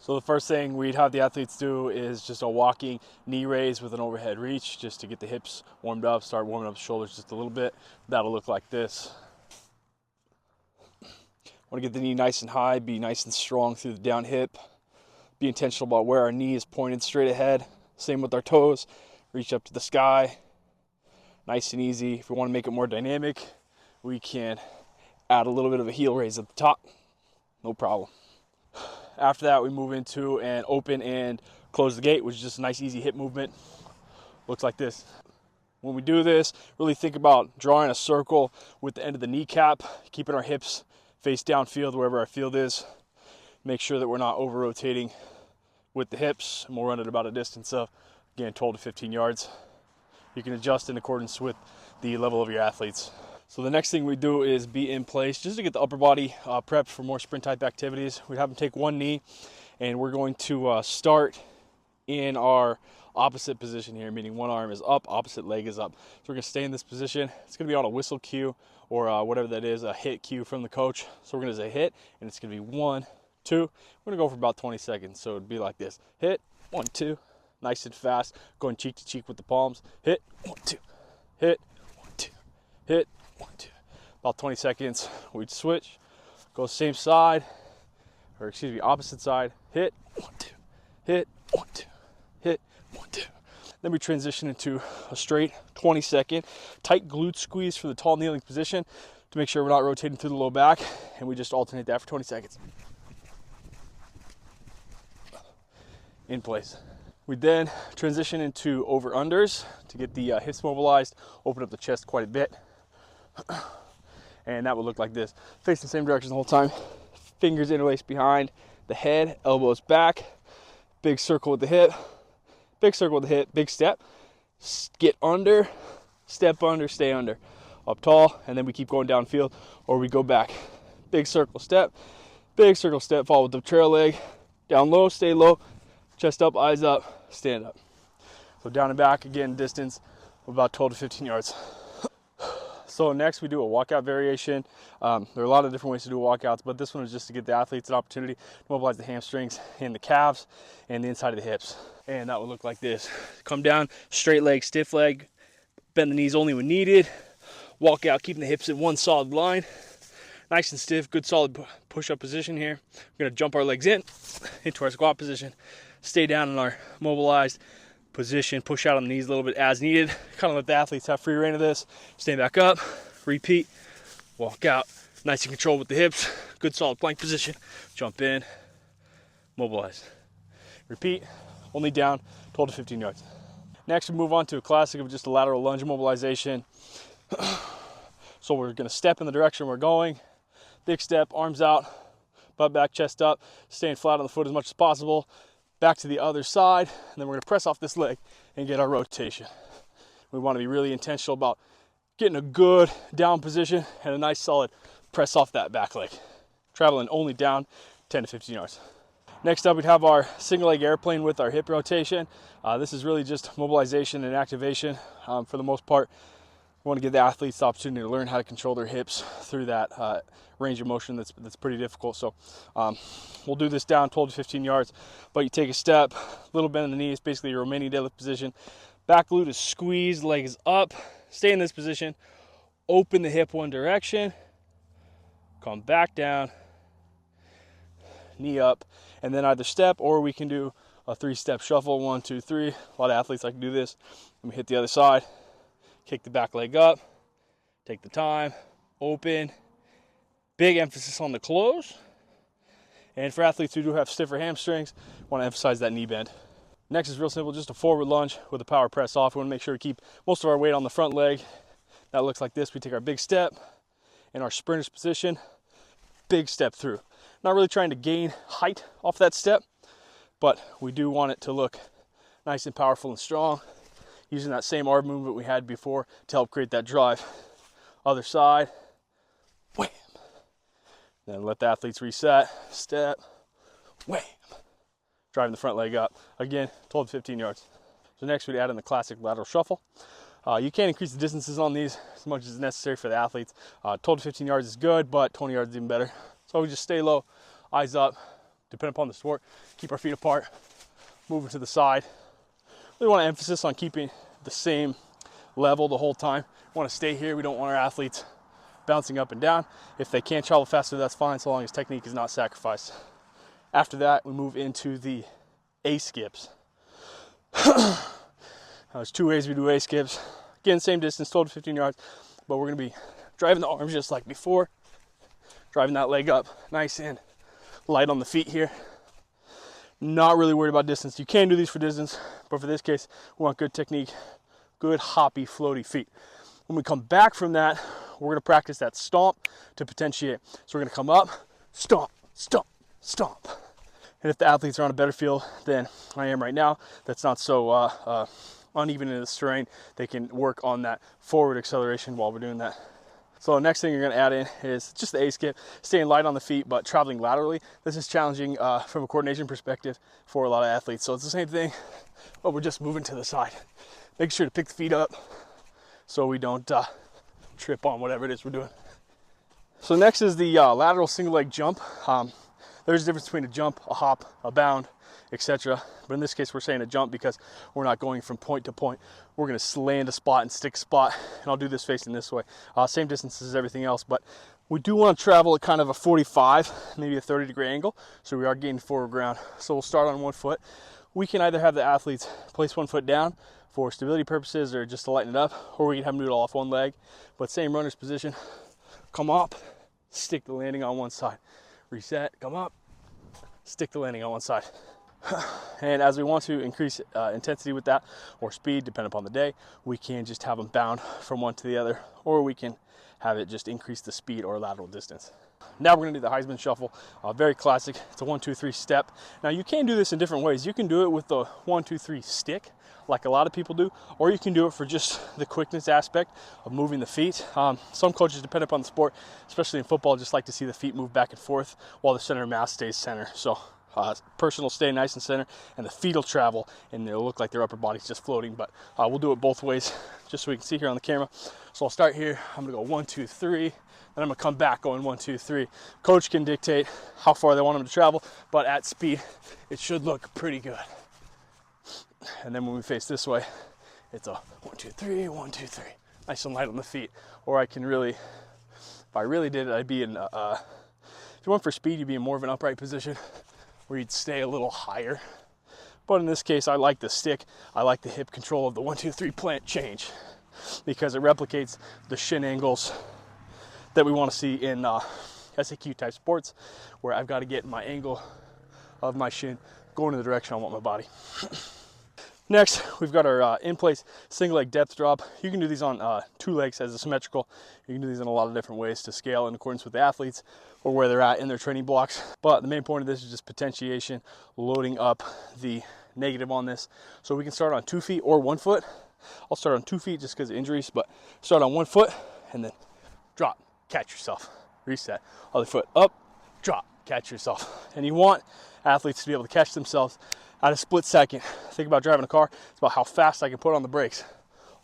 So the first thing we'd have the athletes do is just a walking knee raise with an overhead reach, just to get the hips warmed up, start warming up the shoulders just a little bit. That'll look like this. Want to get the knee nice and high, be nice and strong through the down hip. Be intentional about where our knee is pointed straight ahead. Same with our toes. Reach up to the sky. Nice and easy. If we want to make it more dynamic, we can add a little bit of a heel raise at the top. No problem. After that, we move into an open and close the gate, which is just a nice easy hip movement. Looks like this. When we do this, really think about drawing a circle with the end of the kneecap, keeping our hips face downfield wherever our field is. Make sure that we're not over rotating with the hips, and we'll run at about a distance of, again, 12 to 15 yards. You can adjust in accordance with the level of your athletes. So the next thing we do is be in place just to get the upper body prepped for more sprint type activities. We'd have them take one knee, and we're going to start in our opposite position here, meaning one arm is up, opposite leg is up. So we're gonna stay in this position. It's gonna be on a whistle cue or whatever that is, a hit cue from the coach. So we're gonna say hit, and it's gonna be 1, 2. We're gonna go for about 20 seconds. So it'd be like this: hit, 1, 2, nice and fast, going cheek to cheek with the palms. Hit, 1, 2, hit, 1, 2, hit, 1, 2. About 20 seconds, we'd switch, go same side, or excuse me, opposite side. Hit, 1, 2, hit, 1, 2, hit, 1, 2. Then we transition into a straight 20-second tight glute squeeze for the tall kneeling position to make sure we're not rotating through the low back, and we just alternate that for 20 seconds. In place. We then transition into over-unders to get the hips mobilized, open up the chest quite a bit. And that would look like this. Facing the same direction the whole time. Fingers interlaced behind the head, elbows back. Big circle with the hip. Big circle with the hip, big step. Get under, step under, stay under. Up tall, and then we keep going downfield, or we go back. Big circle step, follow with the trail leg. Down low, stay low. Chest up, eyes up, stand up. So down and back, again, distance of about 12 to 15 yards. So next we do a walkout variation. There are a lot of different ways to do walkouts, but this one is just to get the athletes an opportunity to mobilize the hamstrings and the calves and the inside of the hips. And that would look like this. Come down, straight leg, stiff leg, bend the knees only when needed. Walk out, keeping the hips in one solid line. Nice and stiff, good solid push-up position here. We're gonna jump our legs into our squat position. Stay down in our mobilized position, push out on the knees a little bit as needed. Kind of let the athletes have free reign of this. Stand back up, repeat, walk out. Nice and controlled with the hips. Good solid plank position. Jump in, mobilize. Repeat, only down 12 to 15 yards. Next we move on to a classic of just a lateral lunge mobilization. So we're gonna step in the direction we're going. Big step, arms out, butt back, chest up, staying flat on the foot as much as possible. Back to the other side, and then we're gonna press off this leg and get our rotation. We wanna be really intentional about getting a good down position and a nice solid press off that back leg. Traveling only down 10 to 15 yards. Next up, we'd have our single leg airplane with our hip rotation. This is really just mobilization and activation. For the most part, we want to give the athletes the opportunity to learn how to control their hips through that range of motion that's pretty difficult. So we'll do this down 12 to 15 yards, but you take a step, little bend in the knees, basically your Romanian deadlift position. Back glute is squeezed, leg is up. Stay in this position, open the hip one direction, come back down, knee up, and then either step, or we can do a 3-step shuffle, 1, 2, 3. A lot of athletes like to do this. Let me hit the other side, kick the back leg up, take the time, open, big emphasis on the close. And for athletes who do have stiffer hamstrings, want to emphasize that knee bend. Next is real simple, just a forward lunge with a power press off. We want to make sure we keep most of our weight on the front leg. That looks like this. We take our big step in our sprinter's position, big step through. Not really trying to gain height off that step, but we do want it to look nice and powerful and strong, using that same arm movement we had before to help create that drive. Other side, wham. Then let the athletes reset, step, wham. Driving the front leg up. Again, 12 to 15 yards. So next we'd add in the classic lateral shuffle. You can increase the distances on these as much as necessary for the athletes. 12 to 15 yards is good, but 20 yards is even better. So we just stay low, eyes up, depending upon the sport, keep our feet apart, moving to the side. We want to emphasis on keeping the same level the whole time. We want to stay here. We don't want our athletes bouncing up and down. If they can't travel faster, that's fine, so long as technique is not sacrificed. After that, we move into the A skips. There's 2 ways we do A skips. Again, same distance, 12 to 15 yards, but we're gonna be driving the arms just like before, driving that leg up nice and light on the feet here. Not really worried about distance. You can do these for distance, but for this case, we want good technique, good hoppy, floaty feet. When we come back from that, we're gonna practice that stomp to potentiate. So we're gonna come up, stomp, stomp, stomp. And if the athletes are on a better field than I am right now, that's not so uneven in the terrain, they can work on that forward acceleration while we're doing that. So the next thing you're gonna add in is just the A skip, staying light on the feet, but traveling laterally. This is challenging from a coordination perspective for a lot of athletes. So it's the same thing, but we're just moving to the side. Make sure to pick the feet up so we don't trip on whatever it is we're doing. So next is the lateral single leg jump. There's a difference between a jump, a hop, a bound, etc. But in this case, we're saying a jump because we're not going from point to point. We're going to land a spot and stick a spot, and I'll do this facing this way. Same distance as everything else, but we do want to travel at kind of a 45, maybe a 30-degree angle, so we are gaining forward ground. So we'll start on one foot. We can either have the athletes place one foot down for stability purposes or just to lighten it up, or we can have them do it all off one leg, but same runner's position. Come up, stick the landing on one side. Reset, come up, stick the landing on one side. And as we want to increase intensity with that, or speed, depending upon the day, we can just have them bound from one to the other, or we can have it just increase the speed or lateral distance. Now we're gonna do the Heisman shuffle, very classic. It's a 1, 2, 3 step. Now you can do this in different ways. You can do it with the 1, 2, 3 stick, like a lot of people do, or you can do it for just the quickness aspect of moving the feet. Some coaches, depending upon the sport, especially in football, just like to see the feet move back and forth while the center of mass stays center. So person will stay nice and center, and the feet will travel, and they'll look like their upper body's just floating. But we'll do it both ways, just so we can see here on the camera. So I'll start here. I'm gonna go 1, 2, 3. Then I'm gonna come back going 1, 2, 3. Coach can dictate how far they want them to travel, but at speed, it should look pretty good. And then when we face this way, it's a 1, 2, 3, 1, 2, 3. Nice and light on the feet. Or I can really, if I really did it, I'd be in, if you went for speed, you'd be in more of an upright position where you'd stay a little higher. But in this case, I like the stick. I like the hip control of the 1, 2, 3 plant change because it replicates the shin angles that we want to see in SAQ type sports, where I've got to get my angle of my shin going in the direction I want my body. Next, we've got our in-place single leg depth drop. You can do these on 2 legs as a symmetrical. You can do these in a lot of different ways to scale in accordance with the athletes or where they're at in their training blocks. But the main point of this is just potentiation, loading up the negative on this. So we can start on 2 feet or 1 foot. I'll start on 2 feet just because of injuries, but start on 1 foot and then drop, catch yourself, reset. Other foot up, drop, catch yourself. And you want athletes to be able to catch themselves at a split second. Think about driving a car. It's about how fast I can put on the brakes.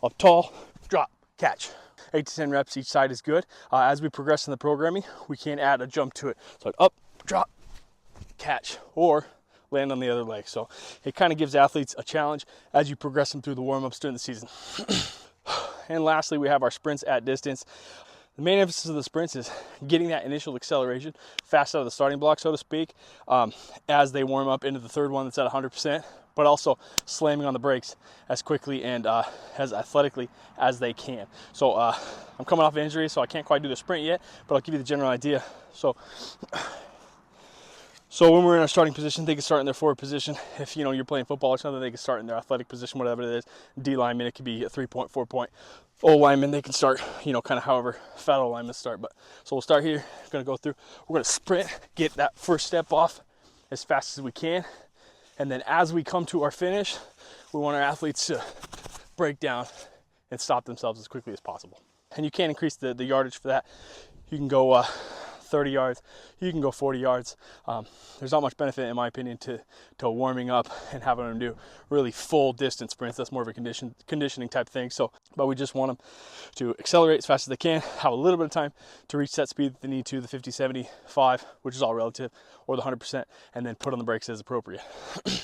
Up tall, drop, catch. 8 to 10 reps each side is good. As we progress in the programming, we can add a jump to it. So up, drop, catch, or land on the other leg. So it kind of gives athletes a challenge as you progress them through the warm-ups during the season. And lastly, we have our sprints at distance. The main emphasis of the sprints is getting that initial acceleration fast out of the starting block, so to speak, as they warm up into the third one that's at 100%, but also slamming on the brakes as quickly and as athletically as they can. So I'm coming off injury, so I can't quite do the sprint yet, but I'll give you the general idea. So when we're in our starting position, they can start in their forward position. If you're playing football or something, they can start in their athletic position, whatever it is. D lineman, it could be a 3-point, 4-point. O lineman, they can start, kind of however fat O linemen start. But so we'll start here. We're gonna go through. We're gonna sprint, get that first step off as fast as we can, and then as we come to our finish, we want our athletes to break down and stop themselves as quickly as possible. And you can increase the yardage for that. You can go 30 yards, you can go 40 yards. There's not much benefit, in my opinion, to warming up and having them do really full distance sprints. That's more of a conditioning type thing. So, but we just want them to accelerate as fast as they can, have a little bit of time to reach that speed that they need to, the 50, 75, which is all relative, or the 100%, and then put on the brakes as appropriate.